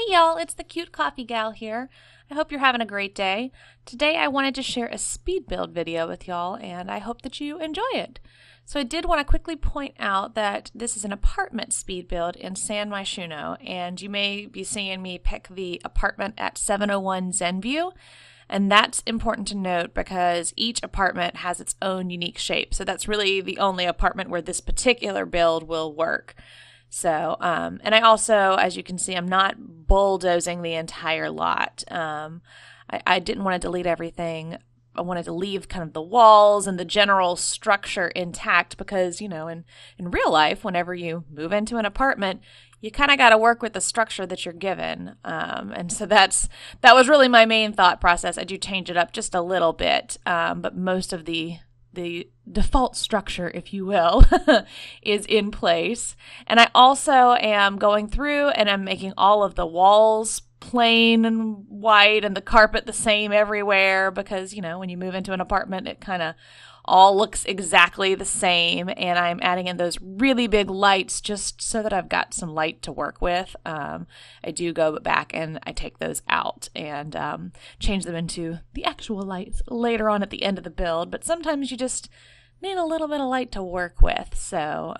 y'all, it's the Cute Coffee Gal here. I hope you're having a great day. Today I wanted to share a speed build video with y'all, and I hope that you enjoy it. So I did want to quickly point out that this is an apartment speed build in San Myshuno, and you may be seeing me pick the apartment at 701 ZenView. And that's important to note because each apartment has its own unique shape. So that's really the only apartment where this particular build will work. So, and I also, as you can see, I'm not bulldozing the entire lot. I didn't want to delete everything. I wanted to leave kind of the walls and the general structure intact because, you know, in real life, whenever you move into an apartment, you kind of got to work with the structure that you're given. And so that was really my main thought process. I do change it up just a little bit, but most of the default structure, if you will, is in place. And I also am going through and I'm making all of the walls plain and white and the carpet the same everywhere because, you know, when you move into an apartment, it kind of all looks exactly the same. And I'm adding in those really big lights just so that I've got some light to work with. I do go back and I take those out and change them into the actual lights later on at the end of the build. But sometimes you just need a little bit of light to work with. So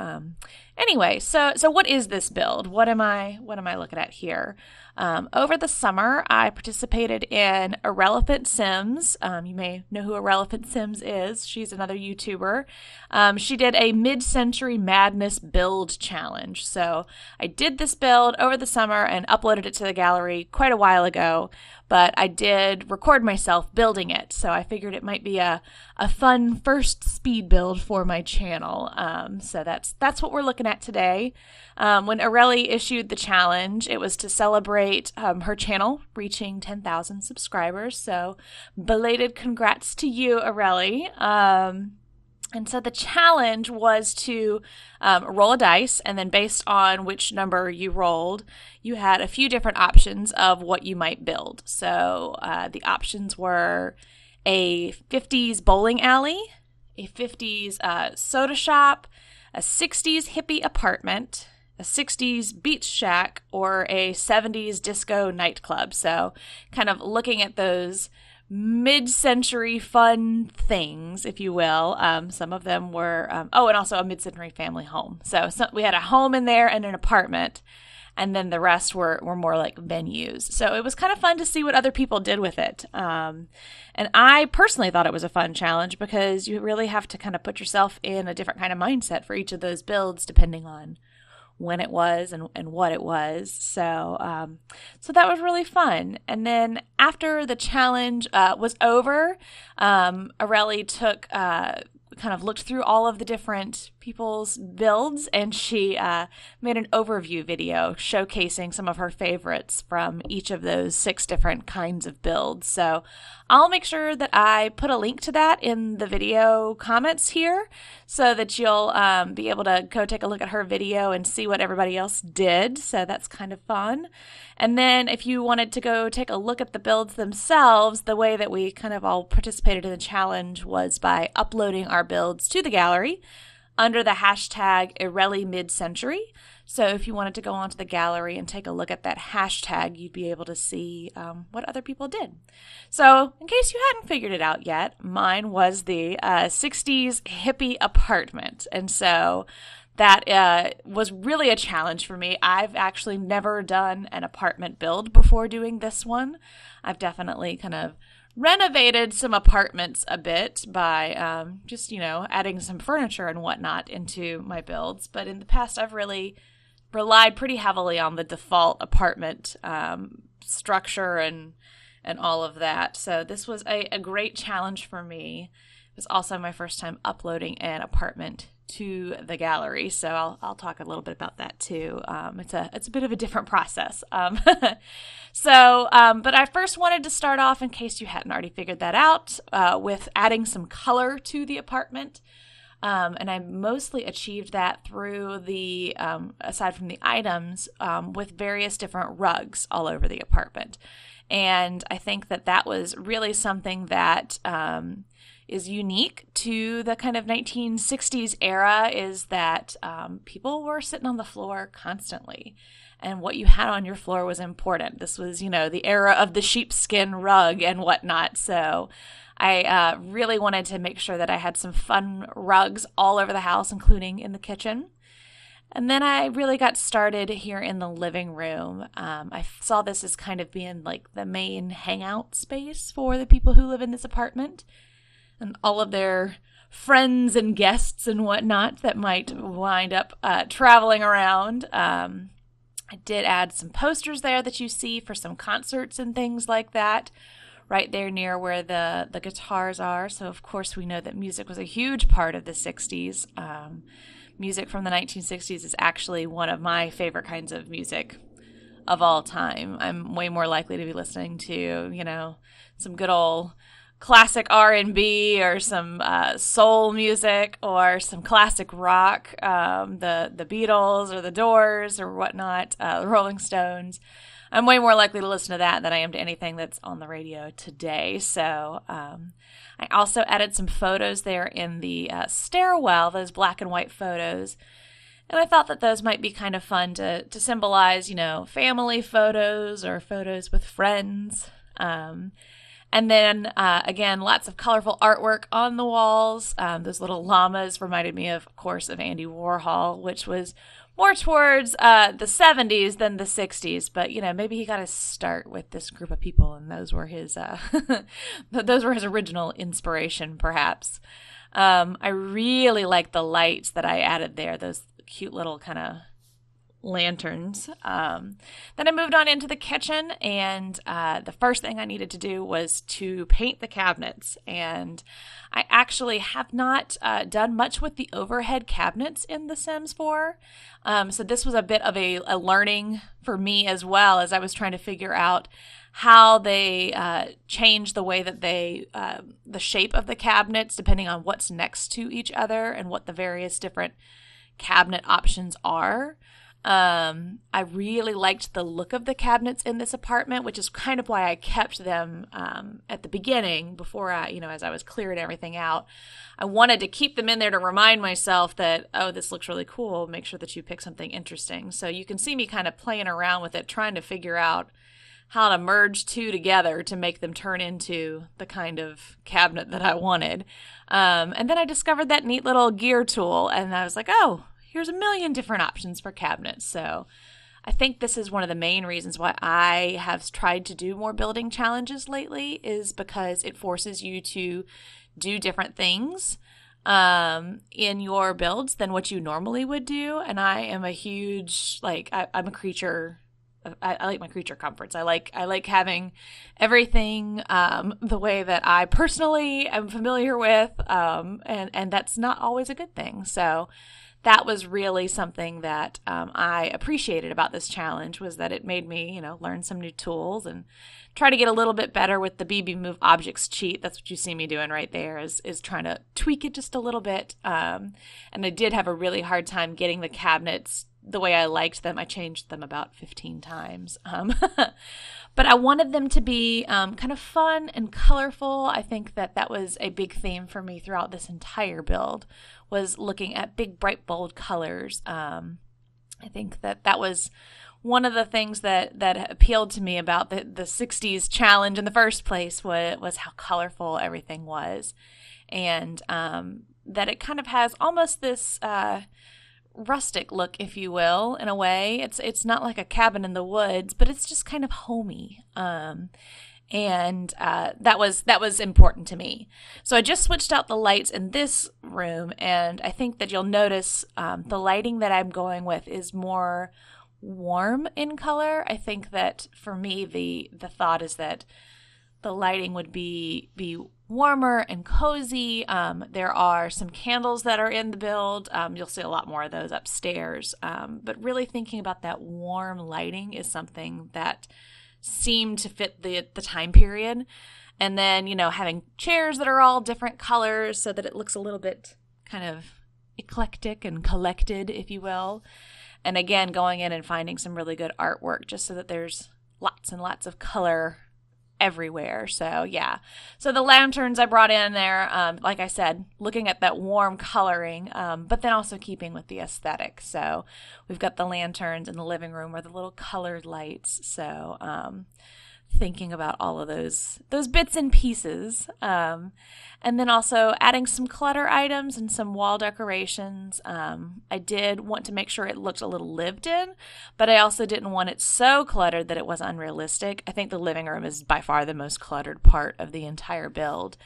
anyway, so what is this build? What am I looking at here? Over the summer, I participated in IrrelephantSims. You may know who IrrelephantSims is. She's another YouTuber. She did a Midcentury Madness build challenge. So I did this build over the summer and uploaded it to the gallery quite a while ago, but I did record myself building it. So I figured it might be a fun first speed build for my channel. So that's what we're looking at today. When Irrele issued the challenge, it was to celebrate her channel reaching 10,000 subscribers. So belated congrats to you, Irrele. And so the challenge was to roll a dice, and then based on which number you rolled, you had a few different options of what you might build. So the options were a 50s bowling alley, a 50s soda shop, a 60s hippie apartment, a 60s beach shack, or a 70s disco nightclub. So kind of looking at those mid-century fun things, if you will. Some of them were, and also a mid-century family home. So we had a home in there and an apartment, and then the rest were more like venues. So it was kind of fun to see what other people did with it. And I personally thought it was a fun challenge because you really have to kind of put yourself in a different kind of mindset for each of those builds depending on when it was and what it was. So that was really fun. And then after the challenge was over, Irrele took kind of looked through all of the different people's builds, and she made an overview video showcasing some of her favorites from each of those 6 different kinds of builds. So I'll make sure that I put a link to that in the video comments here so that you'll be able to go take a look at her video and see what everybody else did. So that's kind of fun. And then if you wanted to go take a look at the builds themselves, the way that we kind of all participated in the challenge was by uploading our builds to the gallery under the hashtag IrreleMidcentury. So if you wanted to go onto the gallery and take a look at that hashtag, you'd be able to see what other people did. So in case you hadn't figured it out yet, mine was the 60s hippie apartment. And so that was really a challenge for me. I've actually never done an apartment build before doing this one. I've definitely kind of renovated some apartments a bit by just, you know, adding some furniture and whatnot into my builds. But in the past, I've really relied pretty heavily on the default apartment structure and all of that. So this was a great challenge for me. It was also my first time uploading an apartment to the gallery, so I'll talk a little bit about that too. It's a bit of a different process. But I first wanted to start off, in case you hadn't already figured that out, with adding some color to the apartment. And I mostly achieved that through the, aside from the items, with various different rugs all over the apartment. And I think that was really something that is unique to the kind of 1960s era is that people were sitting on the floor constantly. And what you had on your floor was important. This was, the era of the sheepskin rug and whatnot. So I really wanted to make sure that I had some fun rugs all over the house, including in the kitchen. And then I really got started here in the living room. I saw this as kind of being like the main hangout space for the people who live in this apartment and all of their friends and guests and whatnot that might wind up traveling around. I did add some posters there that you see for some concerts and things like that, right there near where the guitars are. So, of course, we know that music was a huge part of the 60s. Music from the 1960s is actually one of my favorite kinds of music of all time. I'm way more likely to be listening to, some good old classic R&B or some soul music or some classic rock, the Beatles or the Doors or whatnot, the Rolling Stones. I'm way more likely to listen to that than I am to anything that's on the radio today. So I also added some photos there in the stairwell, those black and white photos. And I thought that those might be kind of fun to symbolize, family photos or photos with friends. And then, again, lots of colorful artwork on the walls. Those little llamas reminded me, of course, of Andy Warhol, which was more towards the 70s than the 60s. But, maybe he got to start with this group of people, and those were his those were his original inspiration, perhaps. I really like the lights that I added there, those cute little kind of lanterns. Then I moved on into the kitchen, and the first thing I needed to do was to paint the cabinets. And I actually have not done much with the overhead cabinets in The Sims 4. So this was a bit of a learning for me as well, as I was trying to figure out how they change the way that the shape of the cabinets, depending on what's next to each other and what the various different cabinet options are. I really liked the look of the cabinets in this apartment, which is kind of why I kept them at the beginning before as I was clearing everything out. I wanted to keep them in there to remind myself that, oh, this looks really cool. Make sure that you pick something interesting. So you can see me kind of playing around with it, trying to figure out how to merge two together to make them turn into the kind of cabinet that I wanted. And then I discovered that neat little gear tool, and I was like, oh, here's a million different options for cabinets. So I think this is one of the main reasons why I have tried to do more building challenges lately, is because it forces you to do different things in your builds than what you normally would do. And I am a huge, I'm a creature. I like my creature comforts. I like having everything the way that I personally am familiar with, and that's not always a good thing. So that was really something that I appreciated about this challenge, was that it made me, learn some new tools and try to get a little bit better with the bb.moveobjects cheat. That's what you see me doing right there, is trying to tweak it just a little bit. And I did have a really hard time getting the cabinets the way I liked them. I changed them about 15 times. But I wanted them to be kind of fun and colorful. I think that was a big theme for me throughout this entire build, was looking at big, bright, bold colors. I think that was one of the things that appealed to me about the 60s challenge in the first place, was how colorful everything was. And that it kind of has almost this rustic look, if you will, in a way. It's not like a cabin in the woods, but it's just kind of homey. And that was important to me. So I just switched out the lights in this room, and I think that you'll notice the lighting that I'm going with is more warm in color. I think that for me, the thought is that the lighting would be warmer and cozy. There are some candles that are in the build. You'll see a lot more of those upstairs. But really thinking about that warm lighting is something that seemed to fit the time period. And then, having chairs that are all different colors so that it looks a little bit kind of eclectic and collected, if you will. And again, going in and finding some really good artwork just so that there's lots and lots of color everywhere. So yeah, so the lanterns I brought in there, like I said, looking at that warm coloring, but then also keeping with the aesthetic. So we've got the lanterns in the living room or the little colored lights. So thinking about all of those bits and pieces, and then also adding some clutter items and some wall decorations. I did want to make sure it looked a little lived in, but I also didn't want it so cluttered that it was unrealistic. I think the living room is by far the most cluttered part of the entire build,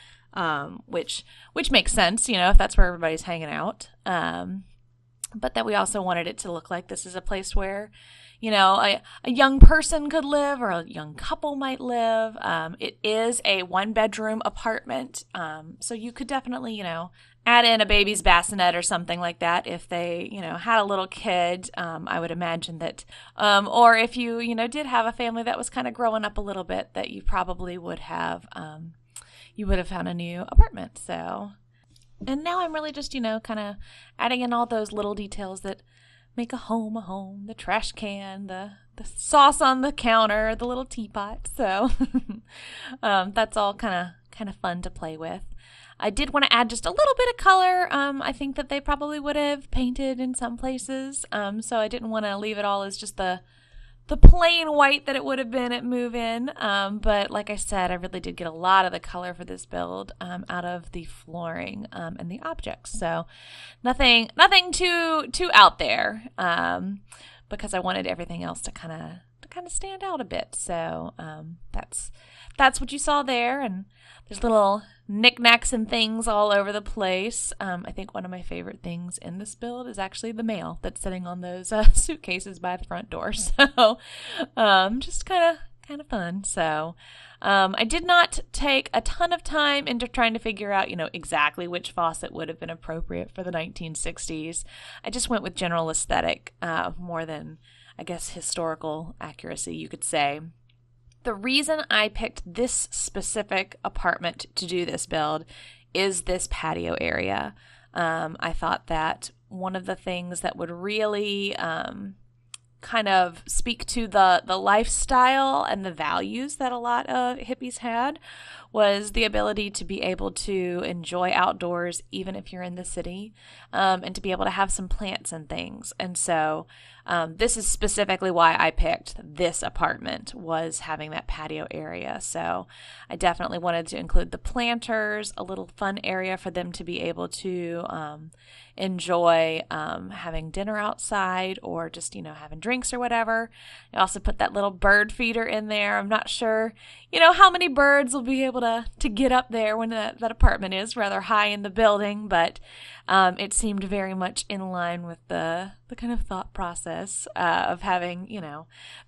which makes sense, if that's where everybody's hanging out. But that we also wanted it to look like this is a place where a young person could live, or a young couple might live. It is a 1-bedroom apartment, so you could definitely, add in a baby's bassinet or something like that if they, had a little kid. I would imagine that, or if you, did have a family that was kind of growing up a little bit, that you probably would have, found a new apartment. So, and now I'm really just, kind of adding in all those little details that make a home, the trash can, the sauce on the counter, the little teapot. So that's all kind of fun to play with. I did want to add just a little bit of color. I think that they probably would have painted in some places. So I didn't want to leave it all as just the plain white that it would have been at move-in. But like I said, I really did get a lot of the color for this build out of the flooring and the objects. So nothing too out there, because I wanted everything else to kind of stand out a bit. So that's what you saw there, and there's little knickknacks and things all over the place. I think one of my favorite things in this build is actually the mail that's sitting on those suitcases by the front door. So just kind of fun. So I did not take a ton of time into trying to figure out, exactly which faucet would have been appropriate for the 1960s. I just went with general aesthetic more than, I guess, historical accuracy, you could say. The reason I picked this specific apartment to do this build is this patio area. I thought that one of the things that would really kind of speak to the lifestyle and the values that a lot of hippies had was the ability to be able to enjoy outdoors even if you're in the city, and to be able to have some plants and things. And so this is specifically why I picked this apartment, was having that patio area. So I definitely wanted to include the planters, a little fun area for them to be able to enjoy having dinner outside, or just, having drinks or whatever. I also put that little bird feeder in there. I'm not sure, how many birds will be able to get up there when that apartment is rather high in the building, but it seemed very much in line with the kind of thought process of having,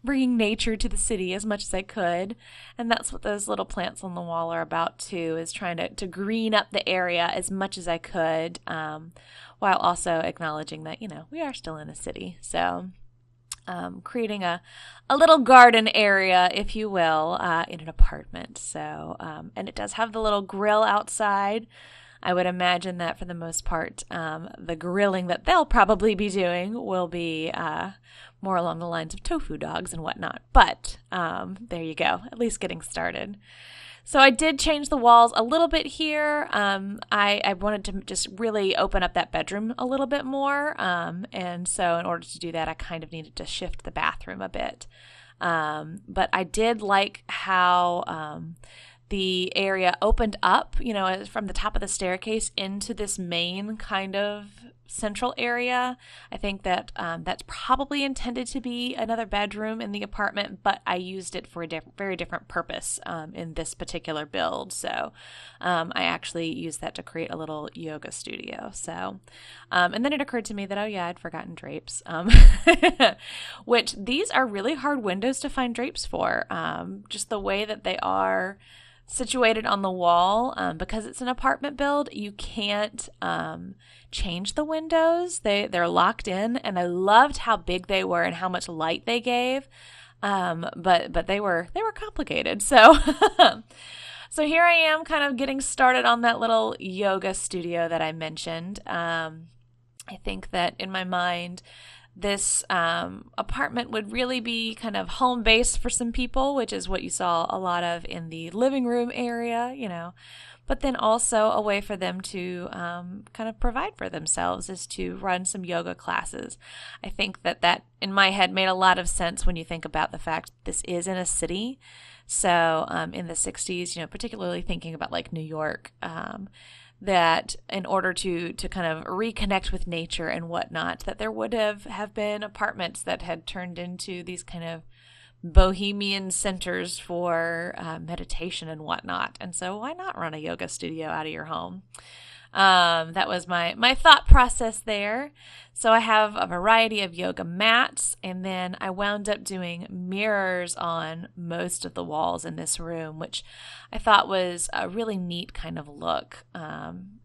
bringing nature to the city as much as I could. And that's what those little plants on the wall are about too, is trying to green up the area as much as I could, while also acknowledging that, we are still in a city. So creating a little garden area, if you will, in an apartment. So, and it does have the little grill outside. I would imagine that for the most part, the grilling that they'll probably be doing will be more along the lines of tofu dogs and whatnot. But there you go, at least getting started. So I did change the walls a little bit here. I wanted to just really open up that bedroom a little bit more. And so in order to do that, I kind of needed to shift the bathroom a bit. But I did like how the area opened up, from the top of the staircase into this main kind of central area. I think that that's probably intended to be another bedroom in the apartment, but I used it for a very different purpose in this particular build. So I actually used that to create a little yoga studio. So, and then it occurred to me that, oh yeah, I'd forgotten drapes, which these are really hard windows to find drapes for. Just the way that they are situated on the wall, because it's an apartment build, you can't change the windows. They're locked in, and I loved how big they were and how much light they gave. But they were complicated. So so here I am kind of getting started on that little yoga studio that I mentioned. I think that in my mind, this apartment would really be kind of home base for some people, which is what you saw a lot of in the living room area, but then also a way for them to kind of provide for themselves is to run some yoga classes. I think that in my head made a lot of sense when you think about the fact this is in a city. So in the 60s, particularly thinking about like New York, that in order to kind of reconnect with nature and whatnot, that there would have been apartments that had turned into these kind of bohemian centers for meditation and whatnot. And so why not run a yoga studio out of your home? That was my thought process there. So I have a variety of yoga mats, and then I wound up doing mirrors on most of the walls in this room, which I thought was a really neat kind of look.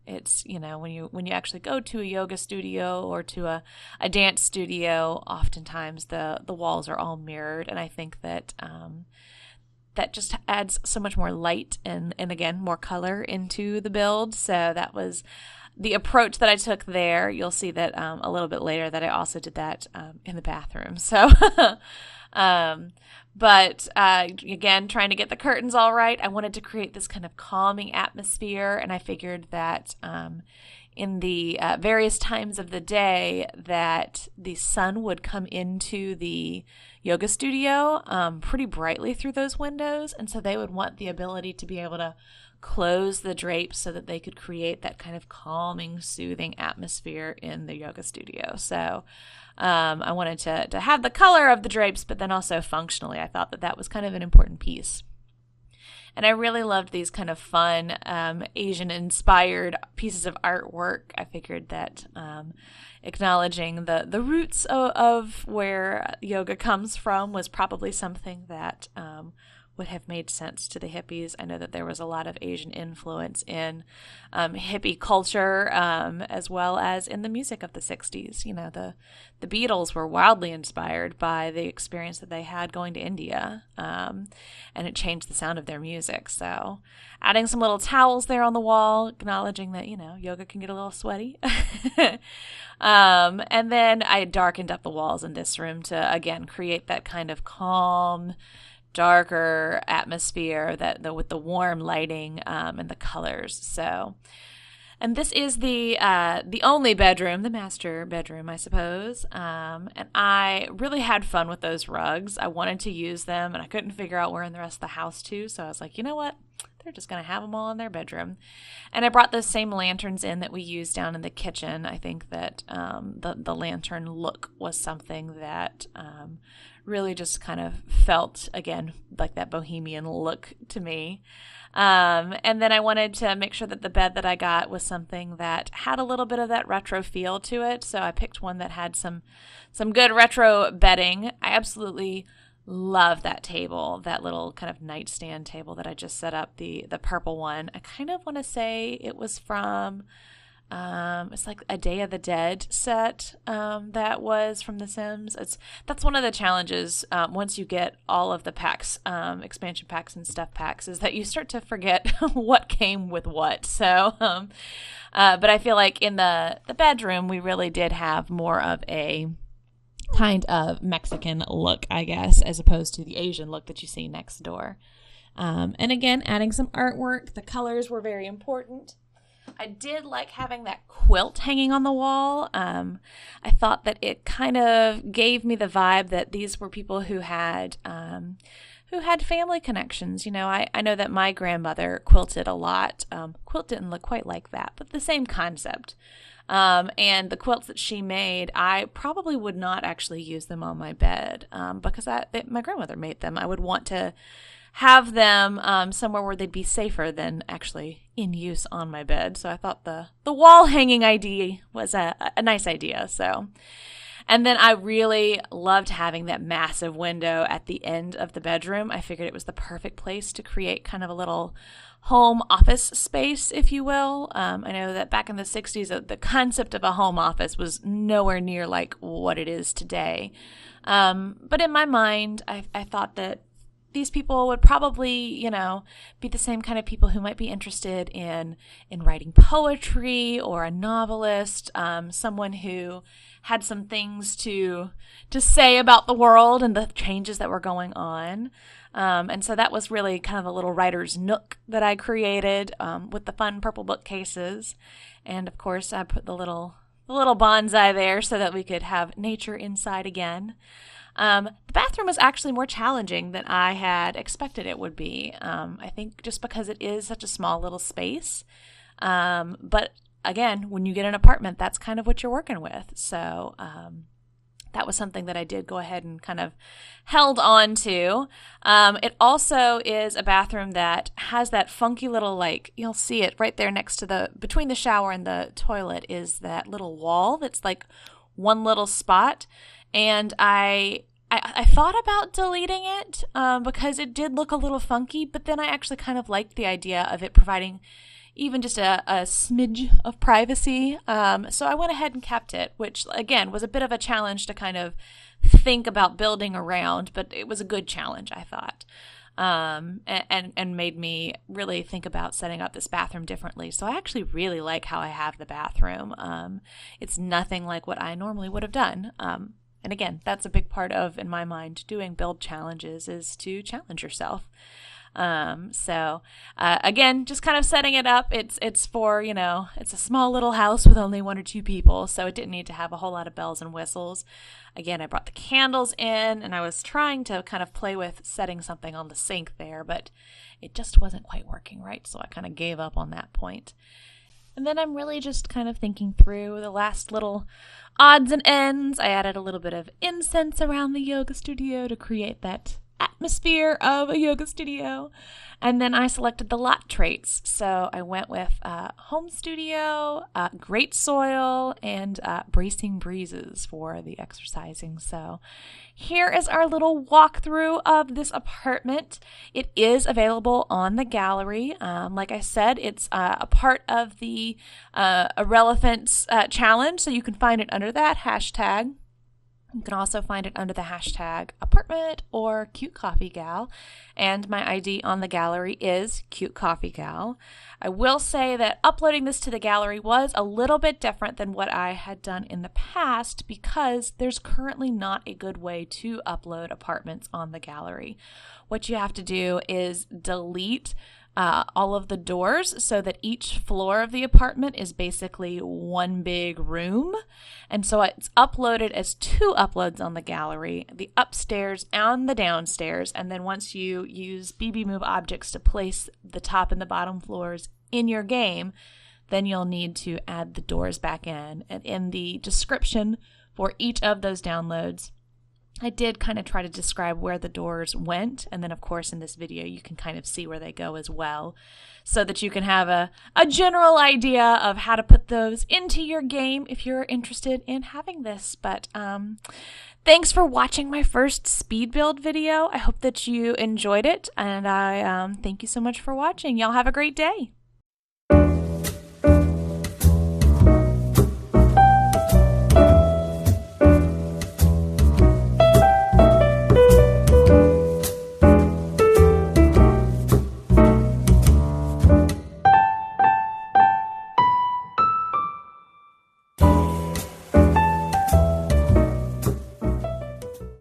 It's, when you actually go to a yoga studio or to a dance studio, oftentimes the walls are all mirrored, and I think that that just adds so much more light and again, more color into the build. So that was the approach that I took there. You'll see that a little bit later that I also did that in the bathroom. So, but again, trying to get the curtains all right, I wanted to create this kind of calming atmosphere, and I figured that in the various times of the day that the sun would come into the yoga studio pretty brightly through those windows, and so they would want the ability to be able to close the drapes so that they could create that kind of calming, soothing atmosphere in the yoga studio. So I wanted to have the color of the drapes, but then also functionally, I thought that was kind of an important piece. And I really loved these kind of fun Asian-inspired pieces of artwork. I figured that acknowledging the roots of where yoga comes from was probably something that would have made sense to the hippies. I know that there was a lot of Asian influence in hippie culture, as well as in the music of the 60s. The Beatles were wildly inspired by the experience that they had going to India, and it changed the sound of their music. So adding some little towels there on the wall, acknowledging that, yoga can get a little sweaty. And then I darkened up the walls in this room to, again, create that kind of calm, darker atmosphere with the warm lighting and the colors. So, and this is the only bedroom, the master bedroom, I suppose. And I really had fun with those rugs. I wanted to use them, and I couldn't figure out where in the rest of the house to. So I was like, you know what? They're just going to have them all in their bedroom. And I brought those same lanterns in that we used down in the kitchen. I think that the lantern look was something that really just kind of felt, again, like that bohemian look to me. And then I wanted to make sure that the bed that I got was something that had a little bit of that retro feel to it. So I picked one that had some good retro bedding. I absolutely love that table, that little kind of nightstand table that I just set up, the purple one. I kind of want to say it was from it's like a Day of the Dead set that was from The Sims. That's one of the challenges once you get all of the packs, expansion packs and stuff packs, is that you start to forget what came with what. So, but I feel like in the bedroom we really did have more of a kind of Mexican look, I guess, as opposed to the Asian look that you see next door. And again, adding some artwork. The colors were very important. I did like having that quilt hanging on the wall. I thought that it kind of gave me the vibe that these were people who had family connections. I know that my grandmother quilted a lot. Quilt didn't look quite like that, but the same concept. And the quilts that she made, I probably would not actually use them on my bed because my grandmother made them. I would want to have them somewhere where they'd be safer than actually in use on my bed. So I thought the wall hanging idea was a nice idea. So, and then I really loved having that massive window at the end of the bedroom. I figured it was the perfect place to create kind of a little home office space, if you will. I know that back in the 60s, the concept of a home office was nowhere near like what it is today. But in my mind, I thought that these people would probably, you know, be the same kind of people who might be interested in writing poetry, or a novelist, someone who had some things to say about the world and the changes that were going on. And so that was really kind of a little writer's nook that I created, with the fun purple bookcases. And of course, I put the little bonsai there so that we could have nature inside again. The bathroom was actually more challenging than I had expected it would be. I think just because it is such a small little space. But again, when you get an apartment, that's kind of what you're working with. So that was something that I did go ahead and kind of held on to. It also is a bathroom that has that funky little, like, you'll see it right there next to between the shower and the toilet is that little wall that's like one little spot. And I thought about deleting it because it did look a little funky, but then I actually kind of liked the idea of it providing even just a smidge of privacy. So I went ahead and kept it, which again was a bit of a challenge to kind of think about building around, but it was a good challenge, I thought. And made me really think about setting up this bathroom differently. So I actually really like how I have the bathroom. It's nothing like what I normally would have done. And again, that's a big part of, in my mind, doing build challenges is to challenge yourself. Again, just kind of setting it up. It's for, you know, it's a small little house with only 1 or 2 people, so it didn't need to have a whole lot of bells and whistles. Again, I brought the candles in, and I was trying to kind of play with setting something on the sink there, but it just wasn't quite working right, so I kind of gave up on that point. And then I'm really just kind of thinking through the last little odds and ends. I added a little bit of incense around the yoga studio to create that atmosphere of a yoga studio. And then I selected the lot traits. So I went with home studio, great soil, and bracing breezes for the exercising. So here is our little walkthrough of this apartment. It is available on the gallery. Like I said, it's a part of the IrrelephantSims challenge, so you can find it under that hashtag. You can also find it under the hashtag apartment or CuteCoffeeGal, and my ID on the gallery is CuteCoffeeGal. I will say that uploading this to the gallery was a little bit different than what I had done in the past because there's currently not a good way to upload apartments on the gallery. What you have to do is delete all of the doors so that each floor of the apartment is basically one big room. And so it's uploaded as 2 uploads on the gallery, the upstairs and the downstairs. And then once you use bb.moveobjects to place the top and the bottom floors in your game, then you'll need to add the doors back in. And in the description for each of those downloads, I did kind of try to describe where the doors went, and then of course in this video you can kind of see where they go as well, so that you can have a general idea of how to put those into your game if you're interested in having this. But thanks for watching my first speed build video. I hope that you enjoyed it, and I thank you so much for watching. Y'all have a great day.